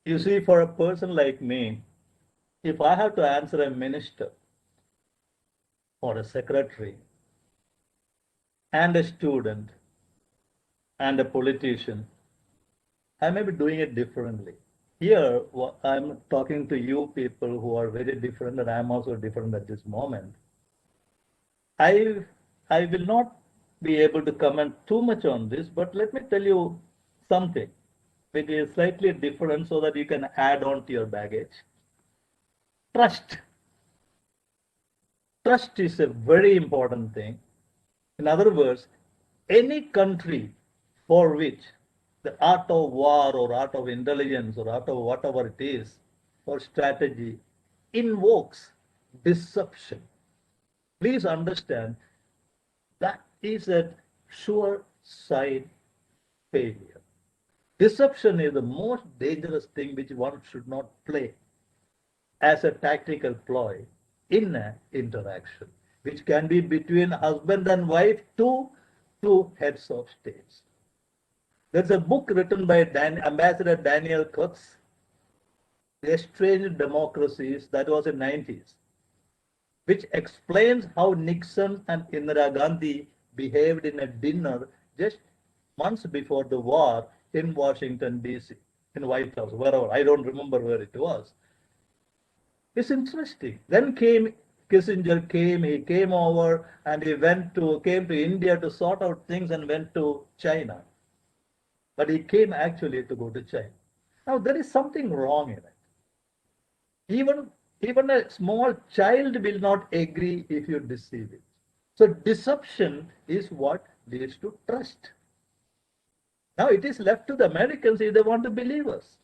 You see, for a person like me, if I have to answer a minister or a secretary and a student and a politician, I may be doing it differently. Here, I'm talking to you people who are very different, and I'm also different at this moment. I, I will not be able to comment too much on this, but let me tell you something which is slightly different so that you can add on to your baggage. Trust. Trust is a very important thing. In other words, any country for which the art of war or art of intelligence or art of whatever it is or strategy invokes deception, please understand that is a sure side failure. Deception is the most dangerous thing which one should not play as a tactical ploy in an interaction, which can be between husband and wife to two heads of states. There's a book written by Ambassador Daniel Cox, Strange Democracies, that was in 90s, which explains how Nixon and Indira Gandhi behaved in a dinner just months before the war in Washington, D.C., in White House, wherever. I don't remember where it was. It's interesting. Then came Kissinger he came over and he came to India to sort out things and went to China. But he came actually to go to China. Now there is something wrong in it. Even, even a small child will not agree if you deceive it. So deception is what leads to trust. Now it is left to the Americans if they want to believe us.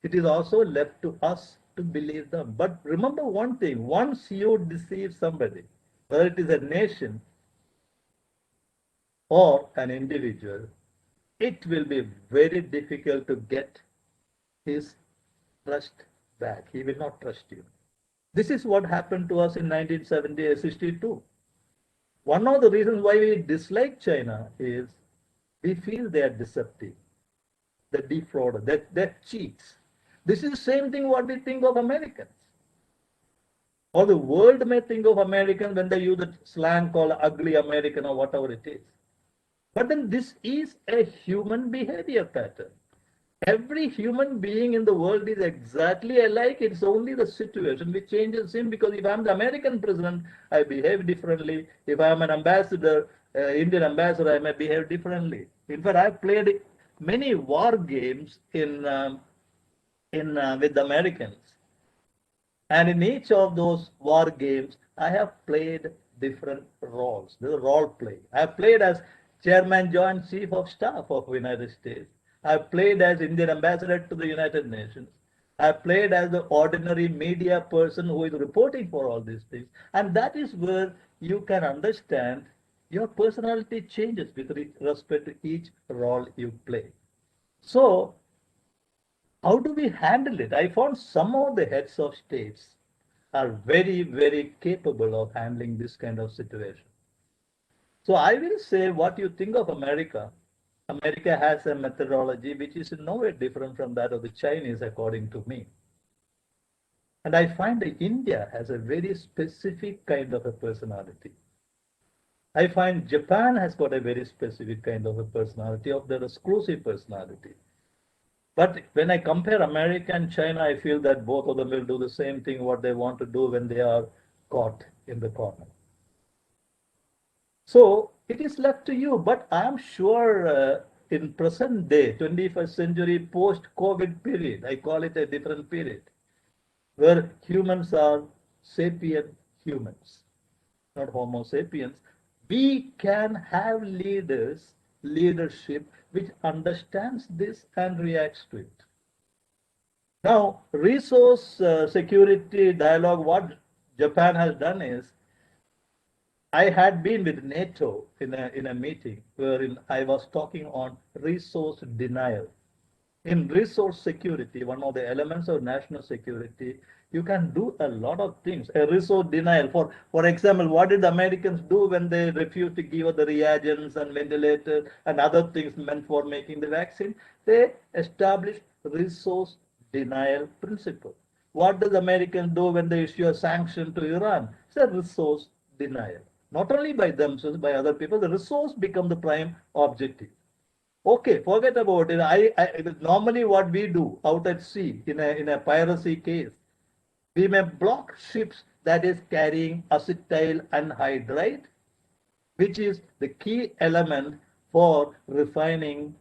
It is also left to us to believe them. But remember one thing, once you deceive somebody, whether it is a nation or an individual, it will be very difficult to get his trust back. He will not trust you. This is what happened to us in 1962. One of the reasons why we dislike China is we feel they are deceptive, they defraud, they're cheats. This is the same thing what we think of Americans. Or the world may think of Americans when they use the slang called ugly American or whatever it is. But then this is a human behavior pattern. Every human being in the world is exactly alike. It's only the situation which changes him, because if I'm the American president, I behave differently. If I'm an ambassador, Indian ambassador, I may behave differently. In fact, I've played many war games with the Americans. And in each of those war games, I have played different roles. This is role play. I have played as Chairman Joint Chief of Staff of the United States. I have played as Indian Ambassador to the United Nations. I have played as the ordinary media person who is reporting for all these things. And that is where you can understand your personality changes with respect to each role you play. So how do we handle it? I found some of the heads of states are very, very capable of handling this kind of situation. So I will say what you think of America. America has a methodology which is in no way different from that of the Chinese, according to me. And I find that India has a very specific kind of a personality. I find Japan has got a very specific kind of a personality, of their exclusive personality. But when I compare America and China, I feel that both of them will do the same thing what they want to do when they are caught in the corner. So it is left to you. But I am sure in present day, 21st century post-COVID period, I call it a different period, where humans are sapient humans, not Homo sapiens, we can have leadership which understands this and reacts to it. Now, resource security dialogue, what Japan has done is, I had been with NATO in a meeting wherein I was talking on resource denial. in resource security, one of the elements of national security, you can do a lot of things. A resource denial, for example, what did the Americans do when they refused to give us the reagents and ventilators and other things meant for making the vaccine? They established resource denial principle. What does Americans do when they issue a sanction to Iran? It's a resource denial. Not only by themselves, by other people, the resource become the prime objective. Okay, forget about it. Normally what we do out at sea in a piracy case, we may block ships that is carrying acetyl anhydride, which is the key element for refining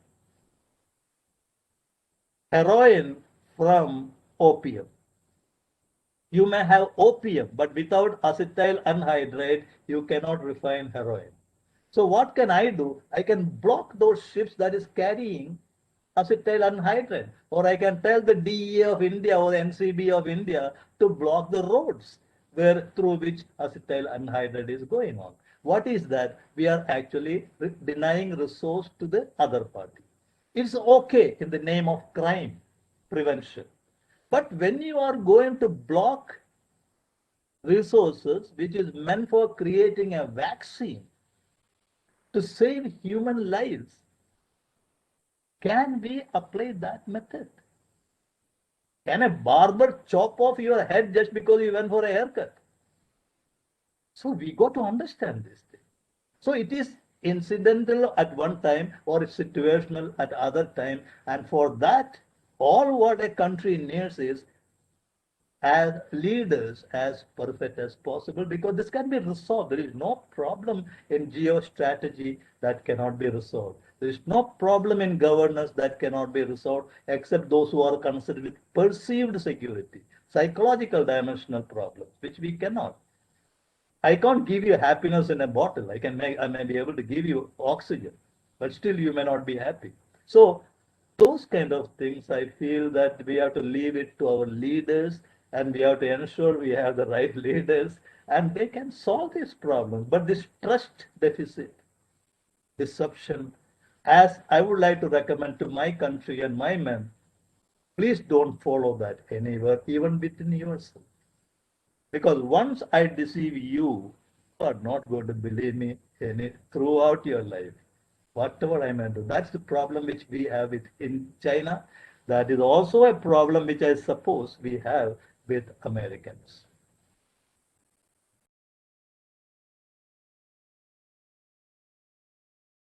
heroin from opium. You may have opium, but without acetyl anhydride, you cannot refine heroin. So what can I do? I can block those ships that is carrying acetyl anhydride, or I can tell the DEA of India or the NCB of India to block the roads where through which acetyl anhydride is going on. What is that? We are actually denying resource to the other party. It's okay in the name of crime prevention. But when you are going to block resources which is meant for creating a vaccine to save human lives, can we apply that method? Can a barber chop off your head just because you went for a haircut? So we got to understand this thing. So it is incidental at one time or situational at other time. And for that, all what a country needs is as leaders as perfect as possible, because this can be resolved. There is no problem in geostrategy that cannot be resolved. There is no problem in governance that cannot be resolved, except those who are considered perceived security, psychological dimensional problems, which we cannot. I can't give you happiness in a bottle. I may be able to give you oxygen, but still you may not be happy. So those kind of things, I feel that we have to leave it to our leaders, and we have to ensure we have the right leaders, and they can solve these problems. But this trust deficit, deception, as I would like to recommend to my country and my men, please don't follow that anywhere, even within yourself. Because once I deceive you, you are not going to believe me throughout your life. Whatever I may do. That's the problem which we have in China. That is also a problem which I suppose we have with Americans.